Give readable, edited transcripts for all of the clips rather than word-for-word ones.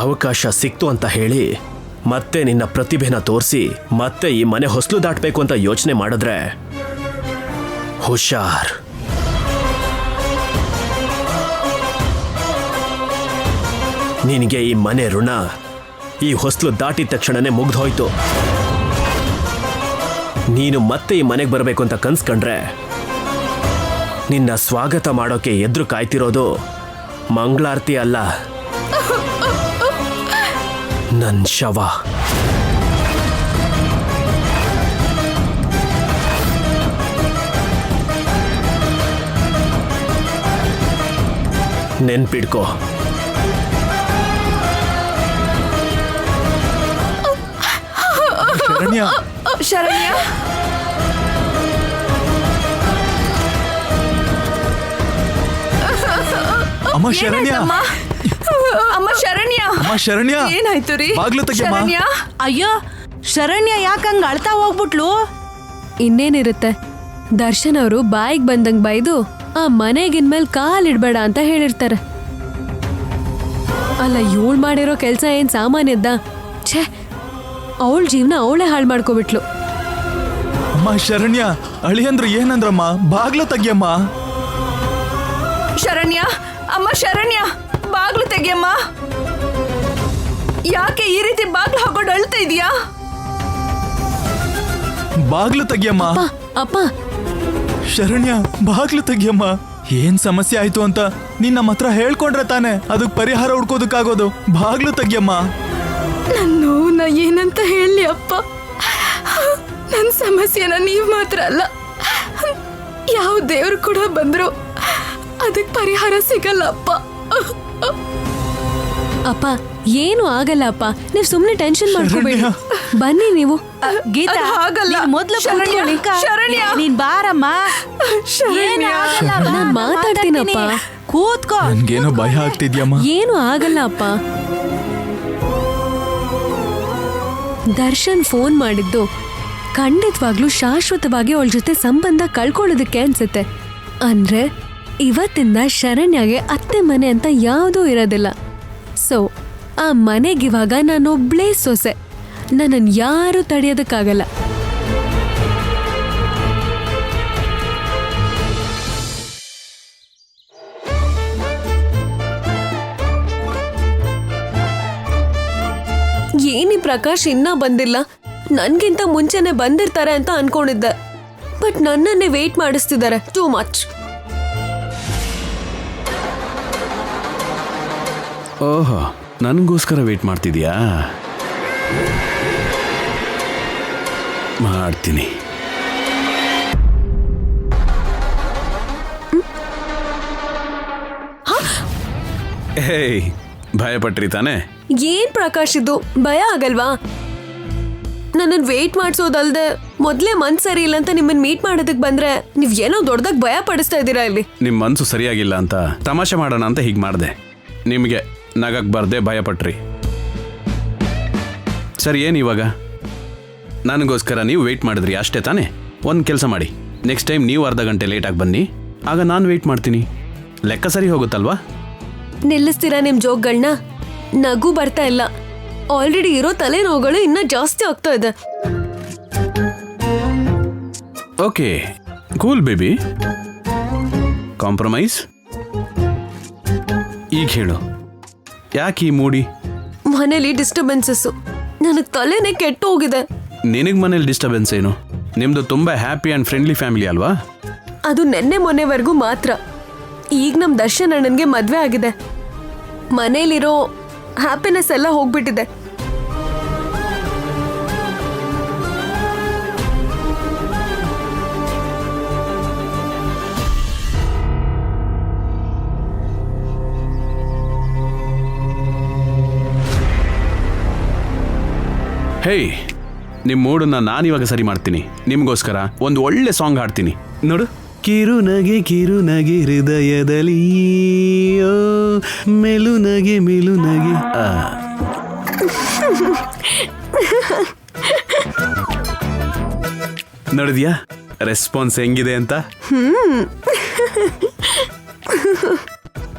ಅವಕಾಶ ಸಿಕ್ತು ಅಂತ ಹೇಳಿ ಮತ್ತೆ ನಿನ್ನ ಪ್ರತಿಭೆನ ತೋರಿಸಿ ಮತ್ತೆ ಈ ಮನೆ ಹೊಸಲು ದಾಟಬೇಕು ಅಂತ ಯೋಚನೆ ಮಾಡಿದ್ರೆ ಹುಷಾರ್. ನಿನಗೆ ಈ ಮನೆ ಋಣ ಈ ಹೊಸಲು ದಾಟಿದ ತಕ್ಷಣನೇ ಮುಗ್ದೋಯ್ತು. ನೀನು ಮತ್ತೆ ಈ ಮನೆಗೆ ಬರಬೇಕು ಅಂತ ಕನ್ಸ್ಕೊಂಡ್ರೆ ನಿನ್ನ ಸ್ವಾಗತ ಮಾಡೋಕೆ ಎದುರು ಕಾಯ್ತಿರೋದು ಮಂಗಳಾರತಿ ಅಲ್ಲ, ನನ್ ಶವ. ನೆನ್ಪಿಡ್ಕೋ. ಶರಣ್ಯ, ಶರಣ್ಯ, ಅಮ್ಮ ಶರಣ್ಯ, ಅಮ್ಮ ಶರಣ್ಯ, ಅಮ್ಮ ಶರಣ್ಯ, ಏನಾಯ್ತು ರೀ? ಬಾಗ್ಲು ತೆಗಿಯಮ್ಮ. ಶರಣ್ಯ, ಅಯ್ಯೋ ಶರಣ್ಯ ಯಾಕಂಗ ಅಳ್ತಾ ಹೋಗ್ಬಿಟ್ಲು? ಇನ್ನೇನಿರುತ್ತೆ, ದರ್ಶನ್ ಅವರು ಬಾಯಿಗೆ ಬಂದಂಗ್ ಬೈದು ಆ ಮನೆಗಿನ್ಮೇಲೆ ಕಾಲಿಡ್ಬೇಡ ಅಂತ ಹೇಳಿರ್ತಾರೆ. ಅಲ್ಲ, ಇವಳು ಮಾಡಿರೋ ಕೆಲಸ ಏನ್ ಸಾಮಾನ್ಯದ್ದ? ಛೇ, ಅವಳ ಜೀವನ ಅವಳೇ ಹಾಳು ಮಾಡ್ಕೋಬಿಟ್ಲು. ಅಮ್ಮ ಶರಣ್ಯ, ಅಳಿಯಂದ್ರು ಏನಂದ್ರಮ್ಮ? ಬಾಗ್ಲು ತೆಗಿಯಮ್ಮ. ಶರಣ್ಯ, ಅಮ್ಮ ಶರಣ್ಯ, ಬಾಗ್ಲು ತೆಗಿಯಮ್ಮ. ಯಾಕೆ ಈ ರೀತಿ ಬಾಗ್ಲು ಹಾಕೊಂಡು ಅಳ್ತಾ ಇದೀಯಾ? ಬಾಗ್ಲು ತೆಗಿಯಮ್ಮ. ಅಪ್ಪ, ಶರಣ್ಯ, ಬಾಗ್ಲು ತೆಗಿಯಮ್ಮ. ಏನ್ ಸಮಸ್ಯೆ ಆಯ್ತು ಅಂತ ನೀನ್ ನಮ್ಮ ಹತ್ರ ಹೇಳ್ಕೊಂಡ್ರೆ ತಾನೆ ಅದಕ್ಕೆ ಪರಿಹಾರ ಹುಡ್ಕೋದಕ್ಕಾಗೋದು. ಬಾಗ್ಲು ತೆಗಿಯಮ್ಮ. ನನ್ನ ನೋವನ್ನ ಏನಂತ ಹೇಳಿ ಅಪ್ಪ? ನನ್ನ ಸಮಸ್ಯೆನ ನೀವು ಮಾತ್ರ ಅಲ್ಲ, ಯಾವ ದೇವ್ರು ಕೂಡ ಬಂದ್ರು ಅದಕ್ಕೆ ಪರಿಹಾರ ಸಿಗಲ್ಲ ಅಪ್ಪ. ಅಪ್ಪ ಏನು ಆಗಲ್ಲ ಅಪ್ಪ, ನೀವು ಸುಮ್ಮನೆ ಟೆನ್ಷನ್ ಮಾಡ್ಕೋಬೇಡಿ. ಬನ್ನಿ ನೀವು. ಗೀತಾ, ಅದು ಹಾಗಲ್ಲ. ನೀನ್ ಮೊದ್ಲು ಶರಣ್ಯ, ಕೂತ್ಕೊಳ್ಳಿ. ಶರಣ್ಯ. ನೀನ್ ಬಾರಮ್ಮ. ಶರಣ್ಯ. ಏನ್ ಆಗಲ್ಲ, ಬಾ, ನಾನ್ ಮಾತಾಡ್ತೀನಪ್ಪ. ಕೂತ್ಕೋ. ನನ್ಗೇನೋ ಭಯ ಆಗ್ತಿದ್ಯಮ್ಮ. ಏನು ಆಗಲ್ಲ ಅಪ್ಪ. ದರ್ಶನ್ ಫೋನ್ ಮಾಡಿದ್ದು ಖಂಡಿತವಾಗ್ಲೂ ಶಾಶ್ವತವಾಗಿ ಅವಳ ಜೊತೆ ಸಂಬಂಧ ಕಳ್ಕೊಳ್ಳೋದಕ್ಕೆ ಅನ್ಸುತ್ತೆ. ಅಂದ್ರೆ ಇವತ್ತಿಂದ ಶರಣ್ಯಗೆ ಅತ್ತೆ ಮನೆ ಅಂತ ಯಾವುದೂ ಇರೋದಿಲ್ಲ. ಸೊ ಆ ಮನೆಗಿವಾಗ ನಾನೊಬ್ಳೇ ಸೊಸೆ. ನನ್ನನ್ನು ಯಾರೂ ತಡೆಯೋದಕ್ಕಾಗಲ್ಲ. ಏನಿ ಪ್ರಕಾಶ್ ಇನ್ನ ಬಂದಿಲ್ಲ? ನನ್ಗಿಂತ ಮುಂಚೆನೆ ಬಂದಿರ್ತಾರೆ ಅಂತ ಅನ್ಕೊಂಡಿದ್ದೆ, ಬಟ್ ನನ್ನನ್ನೇ ವೇಟ್ ಮಾಡಿಸ್ತಿದ್ದಾರೆ. Too much. ಓಹೋ, ನನಗೋಸ್ಕರ ವೇಟ್ ಮಾಡ್ತಿದ್ಯಾ? ಮಾಡ್ತೀನಿ. ಹೇಯ್, ಭಯಪಟ್ರಿ ತಾನೆ? ಏನ್ ಪ್ರಕಾಶ್ ಇದು? ಭಯ ಆಗಲ್ವಾ? ನನ್ನನ್ನು ವೇಟ್ ಮಾಡಿಸೋದಲ್ದೆ ಮೊದಲೇ ಮನ್ಸು ಸರಿ ಇಲ್ಲ ಅಂತ ನಿಮ್ಮನ್ನ ಮೀಟ್ ಮಾಡೋದಕ್ಕೆ ಬಂದ್ರೆ ನೀವ್ ಏನೋ ದೊಡ್ಡದಾಗಿ ಭಯ ಪಡಿಸ್ತಾ ಇದ್ದೀರಾ ಇಲ್ಲಿ. ನಿಮ್ಮ ಮನಸ್ಸು ಸರಿಯಾಗಿಲ್ಲ ಅಂತ ತಮಾಷೆ ಮಾಡೋಣ ಅಂತ ಹೀಗೆ ಮಾಡಿದೆ. ನಿಮಗೆ ನಗಕ್ಕೆ ಬರ್ದೆ ಭಯಪಟ್ರಿ. ಸರಿ, ಏನು ಇವಾಗ? ನನಗೋಸ್ಕರ ನೀವು ವೆಯ್ಟ್ ಮಾಡಿದ್ರಿ ಅಷ್ಟೇ ತಾನೇ? ಒಂದು ಕೆಲಸ ಮಾಡಿ, ನೆಕ್ಸ್ಟ್ ಟೈಮ್ ನೀವು ಅರ್ಧ ಗಂಟೆ ಲೇಟಾಗಿ ಬನ್ನಿ, ಆಗ ನಾನು ವೆಯ್ಟ್ ಮಾಡ್ತೀನಿ. ಲೆಕ್ಕ ಸರಿ ಹೋಗುತ್ತಲ್ವಾ? ನಿಲ್ಲಿಸ್ತೀರಾ ನಿಮ್ ಜೋಕ್ಗಳನ್ನ? ನಗು ಬರ್ತಾ ಇಲ್ಲ. ಆಲ್ರೆಡಿ ಇರೋ ತಲೆನೋವುಗಳು ಇನ್ನ ಜಾಸ್ತಿ ಆಗ್ತಾ ಇದೆ. Okay, cool baby. ಕಾಂಪ್ರಮೈಸ್. ಈಗ ಹೇಳು, ಯಾಕೆ ಈ ಮೂಡಿ? ಮನೇಲಿ ಡಿಸ್ಟರ್ಬೆನ್ಸಸ್, ನನಗೆ ತಲೆನೇ ಕೆಟ್ಟು ಹೋಗಿದೆ. ನಿನಗೆ ಮನೇಲಿ ಡಿಸ್ಟರ್ಬೆನ್ಸ್ ಏನು? ನಿಮ್ಮದು ತುಂಬ ಹ್ಯಾಪಿ ಆ್ಯಂಡ್ ಫ್ರೆಂಡ್ಲಿ ಫ್ಯಾಮಿಲಿ ಅಲ್ವಾ? ಅದು ನೆನ್ನೆ ಮೊನ್ನೆವರೆಗೂ ಮಾತ್ರ. ಈಗ ನಮ್ಮ ದರ್ಶನ್ ಅಣ್ಣನ್ಗೆ ಮದ್ವೆ ಆಗಿದೆ. ಮನೇಲಿರೋ ಹ್ಯಾಪಿನೆಸ್ ಎಲ್ಲ ಹೋಗ್ಬಿಟ್ಟಿದೆ. ಹೇಯ್, ನಿಮ್ಮ ಮೂಡನ್ನ ನಾನಿವಾಗ ಸರಿ ಮಾಡ್ತೀನಿ. ನಿಮಗೋಸ್ಕರ ಒಂದು ಒಳ್ಳೆ ಸಾಂಗ್ ಹಾಡ್ತೀನಿ ನೋಡು. ಕಿರುನಗೆ ಕಿರುನಗೆ ಹೃದಯದಲ್ಲಿ, ಓ ಮೆಲುನಗೆ ಮೆಲುನಗೆ. ನೋಡಿದ್ಯಾ ರೆಸ್ಪಾನ್ಸ್ ಹೆಂಗಿದೆ ಅಂತ?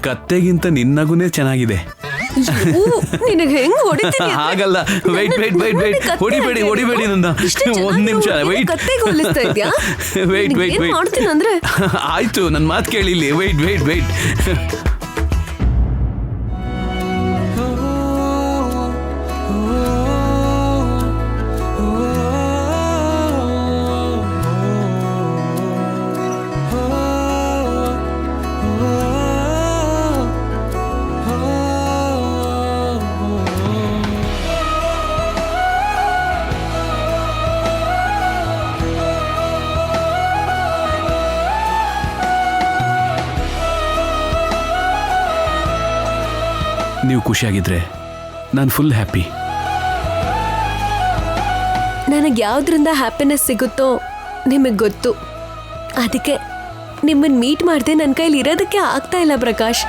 ಕತ್ತೆಗಿಂತ ನಿನ್ನಗುನೇ ಚೆನ್ನಾಗಿದೆ. ನಿನಗೆ ಹೆಂಗ್ ಹೊಡಿತೀನಿ ಹಾಗಲ್ಲ, wait, wait, wait, wait. ಹೊಡಿಬೇಡಿ ನನ್ನ. ಒಂದ್ ನಿಮಿಷ, wait. ಕತ್ತೆಗೆ ಹೋಲಿಸ್ತಾ ಇದ್ಯಾ? Wait, wait, ಏನ್ wait. ಮಾಡ್ತೀನಿ ಅಂದ್ರೆ ಆಯ್ತು, ನನ್ನ ಮಾತು ಕೇಳಿ ಇಲ್ಲಿ. wait. ನೀವು ಖುಷಿಯಾಗಿದ್ರೆ ನಾನು ಫುಲ್ ಹ್ಯಾಪಿ. ನನಗೆ ಯಾವ್ದ್ರಿಂದ ಹ್ಯಾಪಿನೆಸ್ ಸಿಗುತ್ತೋ ನಿಮಗೆ ಗೊತ್ತು. ಅದಕ್ಕೆ ನಿಮ್ಮನ್ನ ಮೀಟ್ ಮಾಡ್ದೆ ನನ್ನ ಕೈಲಿ ಇರೋದಕ್ಕೆ ಆಗ್ತಾ ಇಲ್ಲ ಪ್ರಕಾಶ್.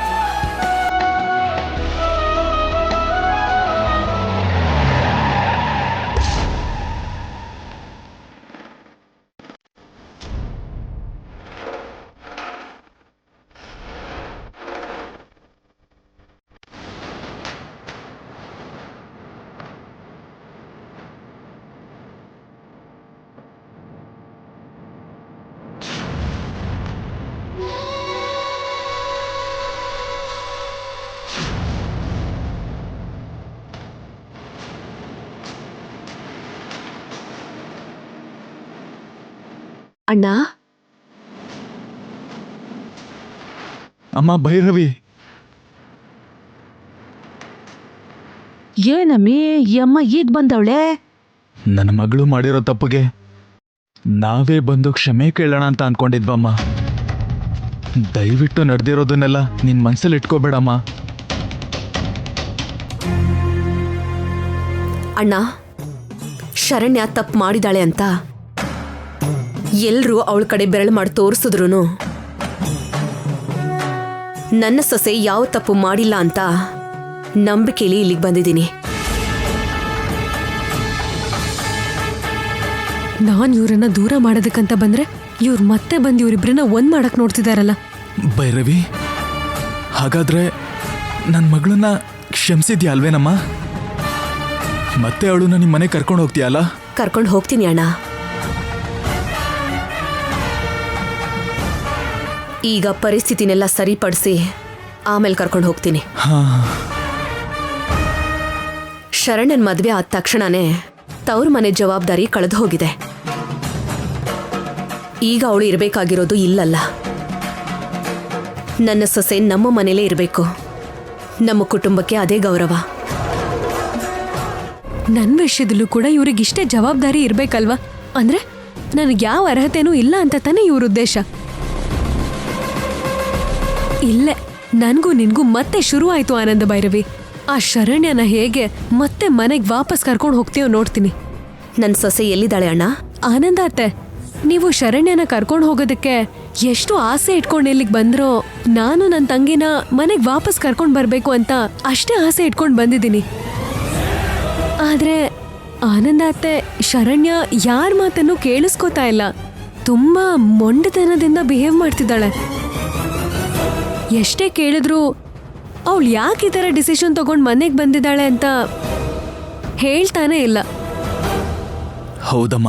ಅಣ್ಣ, ಅಮ್ಮ ಭೈರವಿ, ಏನಮ್ಮಿ ಈ ಅಮ್ಮ ಈಗ ಬಂದವಳೆ? ನನ್ನ ಮಗಳು ಮಾಡಿರೋ ತಪ್ಪಿಗೆ ನಾವೇ ಬಂದು ಕ್ಷಮೆ ಕೇಳೋಣ ಅಂತ ಅನ್ಕೊಂಡಿದ್ವಮ್ಮ. ದಯವಿಟ್ಟು ನಡೆದಿರೋದನ್ನೆಲ್ಲ ನಿನ್ ಮನ್ಸಲ್ಲಿ ಇಟ್ಕೋಬೇಡಮ್ಮ. ಅಣ್ಣ, ಶರಣ್ಯ ತಪ್ಪು ಮಾಡಿದಾಳೆ ಅಂತ ಎಲ್ರೂ ಅವಳ ಕಡೆ ಬೆರಳು ಮಾಡಿ ತೋರಿಸಿದ್ರು ನನ್ನ ಸೊಸೆ ಯಾವ ತಪ್ಪು ಮಾಡಿಲ್ಲ ಅಂತ ನಂಬಿಕೆಲಿ ಇಲ್ಲಿಗೆ ಬಂದಿದ್ದೀನಿ. ನಾನ್ ಇವ್ರನ್ನ ದೂರ ಮಾಡೋದಕ್ಕಂತ ಬಂದ್ರೆ ಇವ್ರು ಮತ್ತೆ ಬಂದು ಇವ್ರಿಬ್ರನ್ನ ಒಂದ್ ಮಾಡಕ್ ನೋಡ್ತಿದಾರಲ್ಲ. ಭೈರವಿ, ಹಾಗಾದ್ರೆ ನನ್ನ ಮಗಳನ್ನ ಕ್ಷಮಿಸಿದ್ಯಾ ಅಲ್ವೇನಮ್ಮ? ಮತ್ತೆ ಅವಳನ್ನ ನಿಮ್ಮ ಮನೆ ಕರ್ಕೊಂಡು ಹೋಗ್ತೀಯಲ್ಲ? ಕರ್ಕೊಂಡು ಹೋಗ್ತೀನಿ ಅಣ್ಣ. ಈಗ ಪರಿಸ್ಥಿತಿನೆಲ್ಲ ಸರಿಪಡಿಸಿ ಆಮೇಲೆ ಕರ್ಕೊಂಡು ಹೋಗ್ತೀನಿ. ಶರಣನ್ ಮದ್ವೆ ಆದ ತಕ್ಷಣನೇ ತವ್ರ ಮನೆ ಜವಾಬ್ದಾರಿ ಕಳೆದು ಹೋಗಿದೆ. ಈಗ ಅವಳು ಇರಬೇಕಾಗಿರೋದು ಇಲ್ಲಲ್ಲ. ನನ್ನ ಸೊಸೆ ನಮ್ಮ ಮನೇಲೇ ಇರಬೇಕು. ನಮ್ಮ ಕುಟುಂಬಕ್ಕೆ ಅದೇ ಗೌರವ. ನನ್ ವಿಷಯದಲ್ಲೂ ಕೂಡ ಇವ್ರಿಗಿಷ್ಟೇ ಜವಾಬ್ದಾರಿ ಇರ್ಬೇಕಲ್ವಾ? ಅಂದ್ರೆ ನನಗೆ ಯಾವ ಅರ್ಹತೆನೂ ಇಲ್ಲ ಅಂತ ತಾನೇ ಇವ್ರ ಉದ್ದೇಶ. ಇಲ್ಲೇ ನನ್ಗೂ ನಿನ್ಗೂ ಮತ್ತೆ ಶುರು ಆಯ್ತು ಆನಂದ ಭೈರವಿ. ಆ ಶರಣ್ಯನ ಹೇಗೆ ಮತ್ತೆ ಮನೆಗ್ ವಾಪಸ್ ಕರ್ಕೊಂಡು ಹೋಗ್ತೀಯೋ ನೋಡ್ತೀನಿ. ನನ್ನ ಸೊಸೆ ಎಲ್ಲಿದ್ದಾಳೆ ಅಣ್ಣ? ಆನಂದ ಅತ್ತೆ, ನೀವು ಶರಣ್ಯನ ಕರ್ಕೊಂಡು ಹೋಗೋದಕ್ಕೆ ಎಷ್ಟು ಆಸೆ ಇಟ್ಕೊಂಡು ಇಲ್ಲಿಗೆ ಬಂದ್ರೋ, ನಾನು ನನ್ನ ತಂಗಿನ ಮನೆಗ್ ವಾಪಸ್ ಕರ್ಕೊಂಡು ಬರ್ಬೇಕು ಅಂತ ಅಷ್ಟೇ ಆಸೆ ಇಟ್ಕೊಂಡು ಬಂದಿದ್ದೀನಿ. ಆದ್ರೆ ಆನಂದ ಅತ್ತೆ, ಶರಣ್ಯ ಯಾರ ಮಾತನ್ನು ಕೇಳಿಸ್ಕೋತಾ ಇಲ್ಲ. ತುಂಬಾ ಮೊಂಡತನದಿಂದ ಬಿಹೇವ್ ಮಾಡ್ತಿದ್ದಾಳೆ. ಎಷ್ಟೇ ಕೇಳಿದ್ರು ಅವಳು ಯಾಕೆ ಈ ಥರ ಡಿಸಿಷನ್ ತಗೊಂಡು ಮನೆಗೆ ಬಂದಿದ್ದಾಳೆ ಅಂತ ಹೇಳ್ತಾನೆ ಇಲ್ಲ. ಹೌದಮ್ಮ,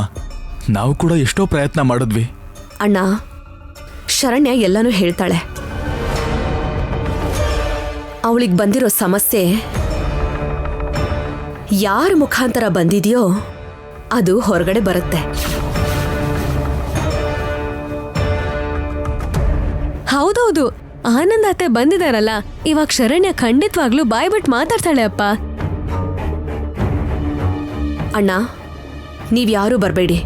ನಾವು ಕೂಡ ಎಷ್ಟೋ ಪ್ರಯತ್ನ ಮಾಡಿದ್ವಿ. ಅಣ್ಣ, ಶರಣ್ಯ ಎಲ್ಲನೂ ಹೇಳ್ತಾಳೆ. ಅವಳಿಗೆ ಬಂದಿರೋ ಸಮಸ್ಯೆ ಯಾರ ಮುಖಾಂತರ ಬಂದಿದೆಯೋ ಅದು ಹೊರಗಡೆ ಬರುತ್ತೆ. ಹೌದೌದು, ಆನಂದ ಅತ್ತೆ ಬಂದಿದಾರಲ್ಲ, ಇವಾಗ ಶರಣ್ಯ ಖಂಡಿತವಾಗ್ಲೂ ಬಾಯ್ಬಿಟ್ಟು ಮಾತಾಡ್ತಾಳೆ ಅಪ್ಪ. ಅಣ್ಣ, ನೀವ್ಯಾರೂ ಬರಬೇಡಿ.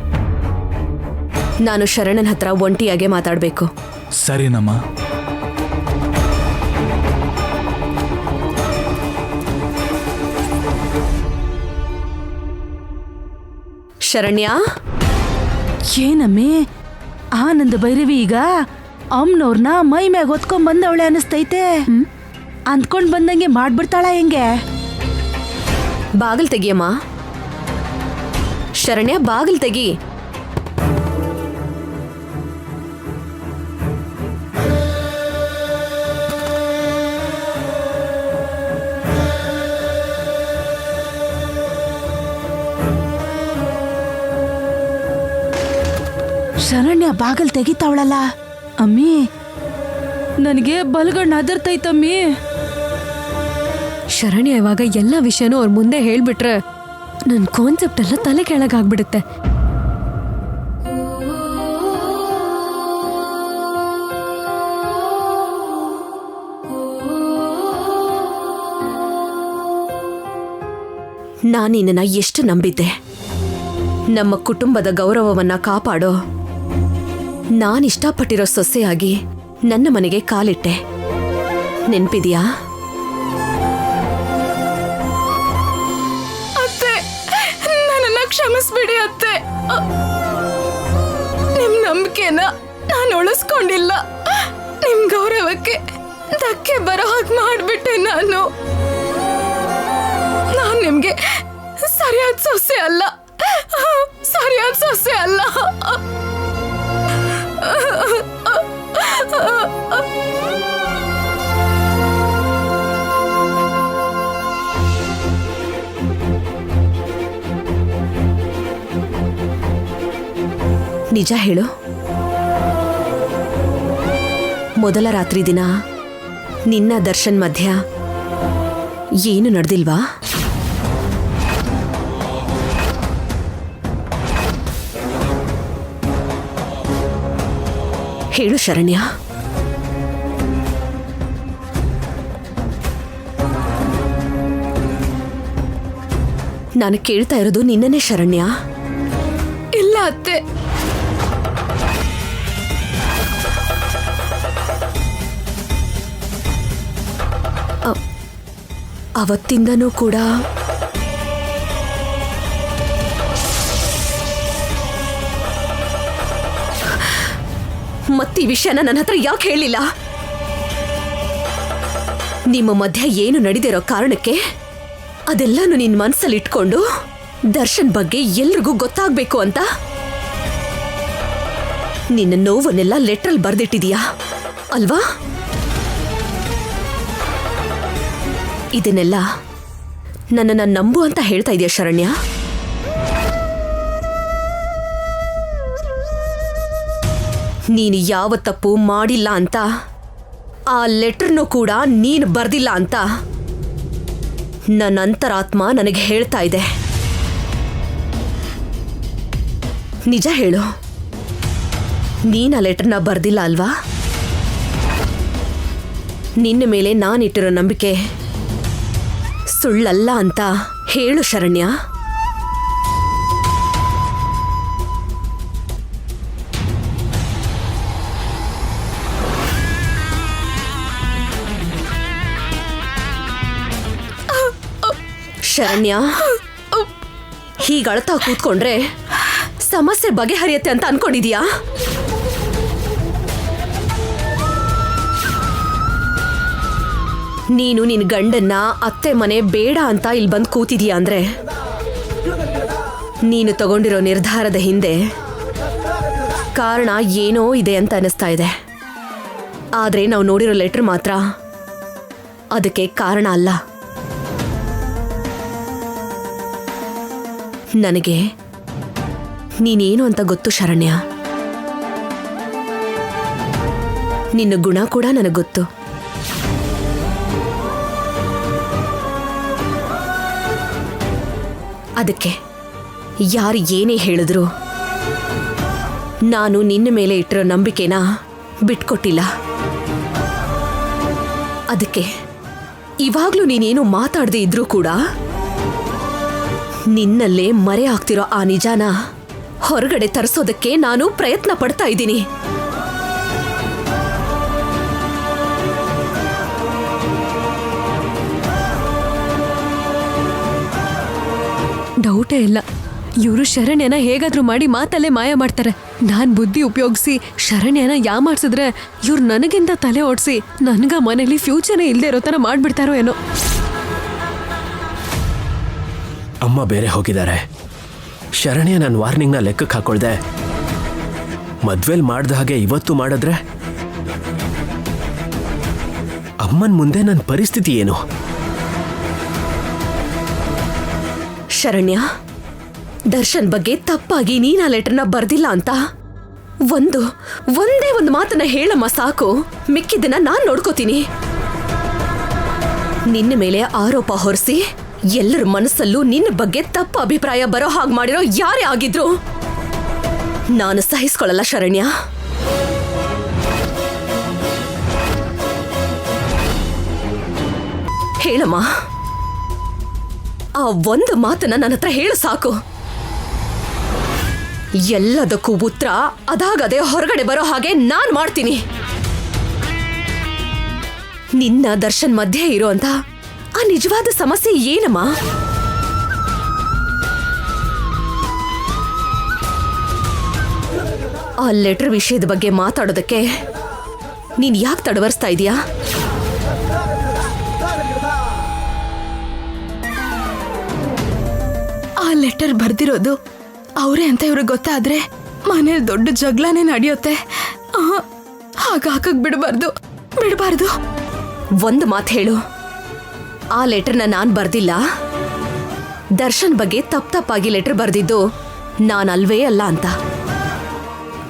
ನಾನು ಶರಣನ್ ಹತ್ರ ಒಂಟಿಯಾಗೆ ಮಾತಾಡಬೇಕು. ಸರಿನಮ್ಮ. ಶರಣ್ಯ, ಏನಮ್ಮಿ ಆನಂದ ಭೈರವಿ ಈಗ ಅಮ್ಮನವ್ರನ್ನ ಮೈ ಮ್ಯಾಗ ಹೊತ್ಕೊಂಡ್ ಬಂದವಳೆ ಅನಿಸ್ತೈತೆ. ಅಂದ್ಕೊಂಡ್ ಬಂದಂಗೆ ಮಾಡ್ಬಿಡ್ತಾಳ ಹೆಂಗೆ? ಬಾಗಿಲು ತೆಗಿಯಮ್ಮ. ಶರಣ್ಯ, ಬಾಗಿಲು ತೆಗಿ. ಶರಣ್ಯ ಬಾಗಲ್ ತೆಗಿತಾವಳಲ್ಲ. ಅಮ್ಮಿ, ನನಗೆ ಬಲಗಣ್ಣು ಅದರ್ತೈತಮ್ಮಿ. ಶರಣ್ಯ ಇವಾಗ ಎಲ್ಲ ವಿಷಯನೂ ಅವ್ರ ಮುಂದೆ ಹೇಳ್ಬಿಟ್ರೆ ನನ್ನ ಕಾನ್ಸೆಪ್ಟ್ ಎಲ್ಲ ತಲೆ ಕೆಳಗಾಗ್ಬಿಡುತ್ತೆ. ನಾನು ನಿನ್ನನ್ನ ಎಷ್ಟು ನಂಬಿದ್ದೆ. ನಮ್ಮ ಕುಟುಂಬದ ಗೌರವವನ್ನ ಕಾಪಾಡೋ ನಾನಿಷ್ಟಪಟ್ಟಿರೋ ಸೊಸೆಯಾಗಿ ನನ್ನ ಮನೆಗೆ ಕಾಲಿಟ್ಟೆ. ನೆನ್ಪಿದ್ಯಾ? ಅತ್ತೆ, ನನ್ನನ್ನ ಕ್ಷಮಿಸ್ಬಿಡಿ ಅತ್ತೆ. ನಿಮ್ ನಂಬಿಕೆನ ನಾನು ಉಳಿಸ್ಕೊಂಡಿಲ್ಲ. ನಿಮ್ ಗೌರವಕ್ಕೆ ಧಕ್ಕೆ ಬರೋ ಹಾಗೆ ಮಾಡ್ಬಿಟ್ಟೆ ನಾನು. ನಿಮ್ಗೆ ಸರಿಯಾದ ಸೊಸೆ ಅಲ್ಲ, ಸರಿಯಾದ ಸೊಸೆ ಅಲ್ಲ. ನಿಜ ಹೇಳು, ಮೊದಲ ರಾತ್ರಿ ದಿನ ನಿನ್ನ ದರ್ಶನ್ ಮಧ್ಯ ಏನು ನಡೆದಿಲ್ವಾ? ಹೇಳು ಶರಣ್ಯ. ನಾನು ಕೇಳ್ತಾ ಇರೋದು ನಿನ್ನನ್ನೇ ಶರಣ್ಯ. ಇಲ್ಲ ಅತ್ತೆ, ಅವತ್ತಿಂದನೂ ಕೂಡ ಮತ್ತೀ ವಿಷಯನ ನನ್ನ ಹತ್ರ ಯಾಕೆ ಹೇಳಿಲ್ಲ? ನಿಮ್ಮ ಮಧ್ಯ ಏನು ನಡೆದಿರೋ ಕಾರಣಕ್ಕೆ ಅದೆಲ್ಲಾನು ನಿನ್ ಮನಸ್ಸಲ್ಲಿ ಇಟ್ಕೊಂಡು ದರ್ಶನ್ ಬಗ್ಗೆ ಎಲ್ರಿಗೂ ಗೊತ್ತಾಗ್ಬೇಕು ಅಂತ ನಿನ್ನ ನೋವನ್ನೆಲ್ಲ ಲೆಟ್ರಲ್ಲಿ ಬರ್ದಿಟ್ಟಿದೀಯಾ ಅಲ್ವಾ? ಇದನ್ನೆಲ್ಲ ನನ್ನನ್ನ ನಂಬು ಅಂತ ಹೇಳ್ತಾ ಇದೀಯ ಶರಣ್ಯ? ನೀನು ಯಾವ ತಪ್ಪು ಮಾಡಿಲ್ಲ ಅಂತ, ಆ ಲೆಟರ್ನು ಕೂಡ ನೀನು ಬರ್ದಿಲ್ಲ ಅಂತ ನನ್ನ ಅಂತರಾತ್ಮ ನನಗೆ ಹೇಳ್ತಾ ಇದೆ. ನಿಜ ಹೇಳು, ನೀನು ಆ ಲೆಟರ್ನ ಬರ್ದಿಲ್ಲ ಅಲ್ವಾ? ನಿನ್ನ ಮೇಲೆ ನಾನಿಟ್ಟಿರೋ ನಂಬಿಕೆ ಸುಳ್ಳಲ್ಲ ಅಂತ ಹೇಳು ಶರಣ್ಯ. ಶರಣ್ಯ, ಹೀಗೆ ಅಳ್ತಾ ಕೂತ್ಕೊಂಡ್ರೆ ಸಮಸ್ಯೆ ಬಗೆಹರಿಯತ್ತೆ ಅಂತ ಅನ್ಕೊಂಡಿದೀಯಾ? ನೀನು ನಿನ್ನ ಗಂಡನ್ನ ಅತ್ತೆ ಮನೆ ಬೇಡ ಅಂತ ಇಲ್ಲಿ ಬಂದು ಕೂತಿದೀಯಾ ಅಂದ್ರೆ ನೀನು ತಗೊಂಡಿರೋ ನಿರ್ಧಾರದ ಹಿಂದೆ ಕಾರಣ ಏನೋ ಇದೆ ಅಂತ ಅನಿಸ್ತಾ ಇದೆ. ಆದ್ರೆ ನಾವು ನೋಡಿರೋ ಲೆಟರ್ ಮಾತ್ರ ಅದಕ್ಕೆ ಕಾರಣ ಅಲ್ಲ. ನನಗೆ ನೀನೇನು ಅಂತ ಗೊತ್ತು ಶರಣ್ಯ. ನಿನ್ನ ಗುಣ ಕೂಡ ನನಗೆ ಗೊತ್ತು. ಅದಕ್ಕೆ ಯಾರು ಏನೇ ಹೇಳಿದ್ರು ನಾನು ನಿನ್ನ ಮೇಲೆ ಇಟ್ಟಿರೋ ನಂಬಿಕೆನ ಬಿಟ್ಕೊಟ್ಟಿಲ್ಲ. ಅದಕ್ಕೆ ಇವಾಗ್ಲೂ ನೀನೇನು ಮಾತಾಡದೇ ಇದ್ರೂ ಕೂಡ ನಿನ್ನಲ್ಲೇ ಮರೆ ಆಗ್ತಿರೋ ಆ ನಿಜಾನ ಹೊರಗಡೆ ತರಿಸೋದಕ್ಕೆ ನಾನು ಪ್ರಯತ್ನ ಪಡ್ತಾ ಇದ್ದೀನಿ. ಡೌಟೇ ಇಲ್ಲ, ಇವರು ಶರಣ್ಯನ ಹೇಗಾದ್ರೂ ಮಾಡಿ ಮಾತಲ್ಲೇ ಮಾಯ ಮಾಡ್ತಾರೆ. ನಾನ್ ಬುದ್ಧಿ ಉಪಯೋಗಿಸಿ ಶರಣ್ಯನ ಯಾಮಾಡ್ಸಿದ್ರೆ ಇವ್ರು ನನಗಿಂತ ತಲೆ ಓಡಿಸಿ ನನ್ಗ ಮನೇಲಿ ಫ್ಯೂಚರೇ ಇಲ್ಲದೆ ಇರೋ ಥರ ಮಾಡ್ಬಿಡ್ತಾರೋ ಏನೋ. ಅಮ್ಮ ಬೇರೆ ಹೋಗಿದ್ದಾರೆ. ಶರಣ್ಯ ನನ್ನ ವಾರ್ನಿಂಗ್ನ ಲೆಕ್ಕಕ್ಕೆ ಹಾಕೊಳ್ದೆ ಮದ್ವೆಲ್ ಮಾಡ್ದ ಹಾಗೆ ಇವತ್ತು ಮಾಡಿದ್ರೆ ಅಮ್ಮನ್ ಮುಂದೆ ನನ್ನ ಪರಿಸ್ಥಿತಿ ಏನು? ಶರಣ್ಯ, ದರ್ಶನ್ ಬಗ್ಗೆ ತಪ್ಪಾಗಿ ನೀನು ಆ ಲೆಟರ್ನ ಬರ್ದಿಲ್ಲ ಅಂತ ಒಂದೇ ಒಂದು ಮಾತನ್ನ ಹೇಳಮ್ಮ ಸಾಕು, ಮಿಕ್ಕಿದ್ದನ್ನ ನಾನ್ ನೋಡ್ಕೋತೀನಿ. ನಿನ್ನ ಮೇಲೆ ಆರೋಪ ಹೊರಿಸಿ ಎಲ್ಲರ ಮನಸ್ಸಲ್ಲೂ ನಿನ್ನ ಬಗ್ಗೆ ತಪ್ಪು ಅಭಿಪ್ರಾಯ ಬರೋ ಹಾಗೆ ಮಾಡಿರೋ ಯಾರೇ ಆಗಿದ್ರು ನಾನು ಸಹಿಸ್ಕೊಳ್ಳಲ್ಲ ಶರಣ್ಯ. ಹೇಳಮ್ಮ, ಆ ಒಂದು ಮಾತನ್ನ ನನ್ನ ಹತ್ರ ಹೇಳು ಸಾಕು. ಎಲ್ಲದಕ್ಕೂ ಉತ್ತರ ಅದಾಗದೆ ಹೊರಗಡೆ ಬರೋ ಹಾಗೆ ನಾನ್ ಮಾಡ್ತೀನಿ. ನಿನ್ನ ದರ್ಶನ್ ಮಧ್ಯೆ ಇರೋಂತ ಆ ನಿಜವಾದ ಸಮಸ್ಯೆ ಏನಮ್ಮ? ಆ ಲೆಟರ್ ವಿಷಯದ ಬಗ್ಗೆ ಮಾತಾಡೋದಕ್ಕೆ ನೀನ್ ಯಾಕೆ ತಡವರ್ಸ್ತಾ ಇದೀಯಾ? ಆ ಲೆಟರ್ ಬರ್ದಿರೋದು ಅವರೇ ಅಂತ ಇವ್ರಿಗೆ ಗೊತ್ತಾದ್ರೆ ಮನೇಲಿ ದೊಡ್ಡ ಜಗಳನೇ ನಡೆಯುತ್ತೆ. ಹಾಗಾಕಕ್ ಬಿಡಬಾರ್ದು. ಒಂದು ಮಾತು ಹೇಳು, ಆ ಲೆಟರ್ನ ನಾನ್ ಬರ್ದಿಲ್ಲ. ದರ್ಶನ್ ಬಗ್ಗೆ ತಪ್ಪಾಗಿ ಲೆಟರ್ ಬರ್ದಿದ್ದು ನಾನಲ್ವೇ ಅಲ್ಲ ಅಂತ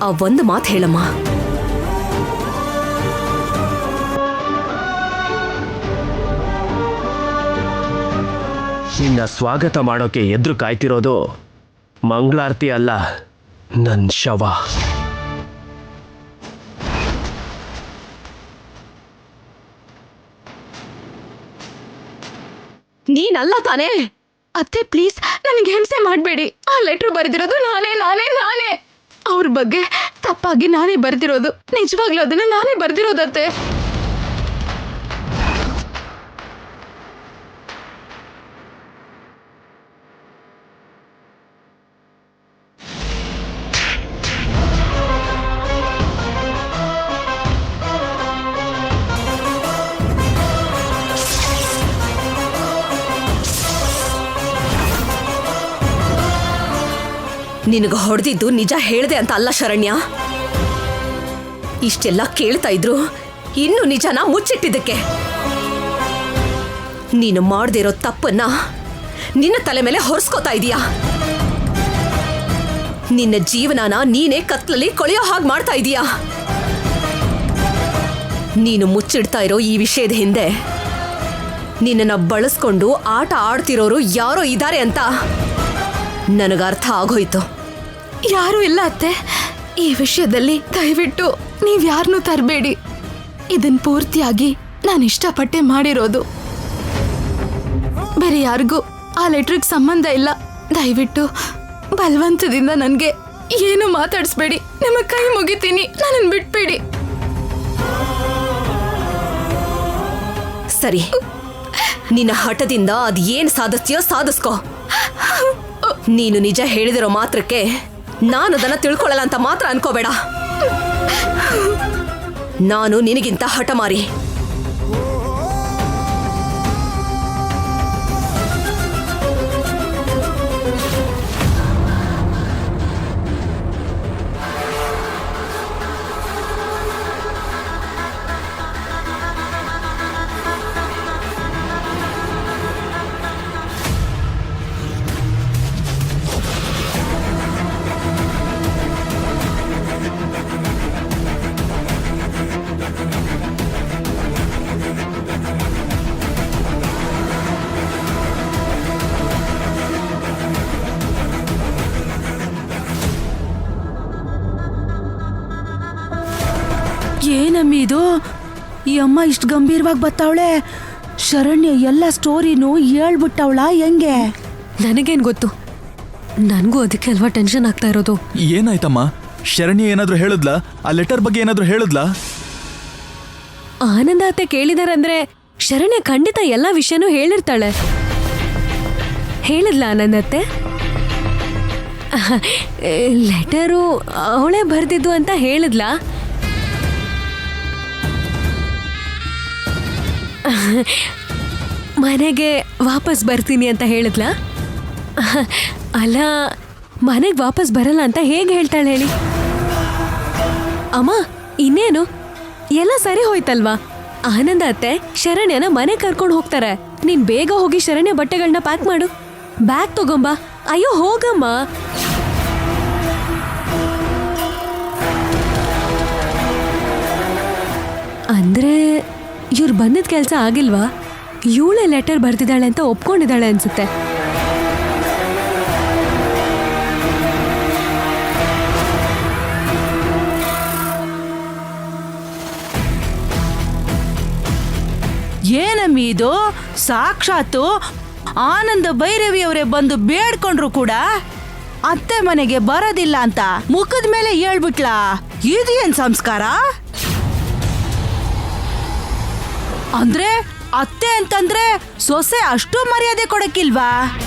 ಆ ಒಂದು ಮಾತು ಹೇಳಮ್ಮ. ನಿನ್ನ ಸ್ವಾಗತ ಮಾಡೋಕೆ ಎದುರು ಕಾಯ್ತಿರೋದು ಮಂಗಳಾರತಿ ಅಲ್ಲ, ನನ್ನ ಶವ. ನೀನಲ್ಲ ತಾನೇ? ಅತ್ತೆ ಪ್ಲೀಸ್ ನನಗೆ ಹಿಂಸೆ ಮಾಡಬೇಡಿ. ಆ ಲೆಟರ್ ಬರೆದಿರೋದು ನಾನೇ. ಅವ್ರ ಬಗ್ಗೆ ತಪ್ಪಾಗಿ ನಾನೇ ಬರ್ದಿರೋದು. ನಿಜವಾಗ್ಲೂ ಅದನ್ನ ನಾನೇ ಬರ್ದಿರೋದತ್ತೆ. ನಿನಗೆ ಹೊಡೆದಿದ್ದು ನಿಜ ಹೇಳ್ದೆ ಅಂತ ಅಲ್ಲ ಶರಣ್ಯ. ಇಷ್ಟೆಲ್ಲ ಕೇಳ್ತಾ ಇದ್ರು ಇನ್ನು ನಿಜನ ಮುಚ್ಚಿಟ್ಟಿದ್ದಕ್ಕೆ. ನೀನು ಮಾಡದೇ ಇರೋ ತಪ್ಪನ್ನ ನಿನ್ನ ತಲೆ ಮೇಲೆ ಹೊರಿಸ್ಕೋತಾ ಇದೀಯಾ. ನಿನ್ನ ಜೀವನನ ನೀನೇ ಕತ್ಲಲ್ಲಿ ಕೊಳೆಯೋ ಹಾಗೆ ಮಾಡ್ತಾ ಇದೀಯಾ. ನೀನು ಮುಚ್ಚಿಡ್ತಾ ಇರೋ ಈ ವಿಷಯದ ಹಿಂದೆ ನಿನ್ನನ್ನ ಬಳಸ್ಕೊಂಡು ಆಟ ಆಡ್ತಿರೋರು ಯಾರೋ ಇದ್ದಾರೆ ಅಂತ ನನಗರ್ಥ ಆಗೋಯ್ತು. ಯಾರೂ ಇಲ್ಲ ಅತ್ತೆ. ಈ ವಿಷಯದಲ್ಲಿ ದಯವಿಟ್ಟು ನೀವ್ಯಾರನ್ನೂ ತರಬೇಡಿ. ಇದನ್ ಪೂರ್ತಿಯಾಗಿ ನಾನು ಇಷ್ಟಪಟ್ಟೆ ಮಾಡಿರೋದು. ಬೇರೆ ಯಾರಿಗೂ ಆ ಲೆಟ್ರಿಗೆ ಸಂಬಂಧ ಇಲ್ಲ. ದಯವಿಟ್ಟು ಬಲವಂತದಿಂದ ನನಗೆ ಏನು ಮಾತಾಡಿಸ್ಬೇಡಿ. ನಿಮ್ಮ ಕೈ ಮುಗಿತೀನಿ, ನನ್ನನ್ನು ಬಿಟ್ಬೇಡಿ. ಸರಿ, ನಿನ್ನ ಹಠದಿಂದ ಅದ್ ಏನ್ ಸಾಧಿಸ್ತೀಯೋ ಸಾಧಿಸ್ಕೋ. ನೀನು ನಿಜ ಹೇಳಿದಿರೋ ಮಾತ್ರಕ್ಕೆ ನಾನು ಅದನ್ನ ತಿಳ್ಕೊಳ್ಳಲ್ಲ ಅಂತ ಮಾತ್ರ ಅನ್ಕೋಬೇಡ. ನಾನು ನಿನಗಿಂತ ಹಠಮಾರಿ. ಏನಮ್ಮಿ ಇದು? ಈ ಅಮ್ಮ ಇಷ್ಟು ಗಂಭೀರವಾಗಿ ಬತ್ತಾವಳೆ. ಶರಣ್ಯ ಎಲ್ಲ ಸ್ಟೋರಿನೂ ಹೇಳ್ಬಿಟ್ಟವಳ ಹೆಂಗೆ? ನನಗೇನ್ ಗೊತ್ತು, ನನಗೂ ಅದಕ್ಕೆ ಅಲ್ವಾ ಟೆನ್ಷನ್ ಆಗ್ತಾ ಇರೋದು. ಏನಾಯ್ತಮ್ಮ? ಶರಣ್ಯ ಏನಾದ್ರೂ ಹೇಳಿದ್ಲಾ? ಆ ಲೆಟರ್ ಬಗ್ಗೆ ಏನಾದ್ರೂ ಹೇಳಿದ್ಲಾ? ಆನಂದ ಅತ್ತೆ ಕೇಳಿದಾರಂದ್ರೆ ಶರಣ್ಯ ಖಂಡಿತ ಎಲ್ಲ ವಿಷಯನೂ ಹೇಳಿರ್ತಾಳೆ. ಹೇಳಿದ್ಲ ಆನಂದತ್ತೆ? ಲೆಟರು ಅವಳೇ ಬರ್ದಿದ್ದು ಅಂತ ಹೇಳಿದ್ಲಾ? ಮನೆಗೆ ವಾಪಸ್ ಬರ್ತೀನಿ ಅಂತ ಹೇಳಿದ್ಲಾ? ಅಲ್ಲ, ಮನೆಗೆ ವಾಪಸ್ ಬರಲ್ಲ ಅಂತ ಹೇಗೆ ಹೇಳ್ತಾಳೆ ಹೇಳಿ? ಅಮ್ಮ ಇನ್ನೇನು ಎಲ್ಲ ಸರಿ ಹೋಯ್ತಲ್ವಾ? ಆನಂದ ಅತ್ತೆ ಶರಣ್ಯನ ಮನೆ ಕರ್ಕೊಂಡು ಹೋಗ್ತಾರೆ. ನೀನ್ ಬೇಗ ಹೋಗಿ ಶರಣ್ಯ ಬಟ್ಟೆಗಳನ್ನ ಪ್ಯಾಕ್ ಮಾಡು. ಬ್ಯಾಗ್ ತಗೊಂಬಾ. ಅಯ್ಯೋ ಹೋಗಮ್ಮ. ಅಂದ್ರೆ ಇವ್ರು ಬಂದಿದ್ ಕೆಲಸ ಆಗಿಲ್ವಾ? ಇವಳೇ ಲೆಟರ್ ಬರ್ತಿದ್ದಾಳೆ ಅಂತ ಒಪ್ಕೊಂಡಿದ್ದಾಳೆ ಅನ್ಸುತ್ತೆ. ಏನಮ್ಮಿ ಇದು? ಸಾಕ್ಷಾತ್ತು ಆನಂದ ಭೈರವಿಯವರೇ ಬಂದು ಬೇಡ್ಕೊಂಡ್ರು ಕೂಡ ಅತ್ತೆ ಮನೆಗೆ ಬರೋದಿಲ್ಲ ಅಂತ ಮುಖದ ಮೇಲೆ ಹೇಳ್ಬಿಟ್ಲಾ? ಇದೇನ್ ಸಂಸ್ಕಾರ? ಅಂದ್ರೆ ಅತ್ತೆ ಅಂತಂದ್ರೆ ಸೊಸೆ ಅಷ್ಟು ಮರ್ಯಾದೆ ಕೊಡಕ್ಕಿಲ್ವಾ?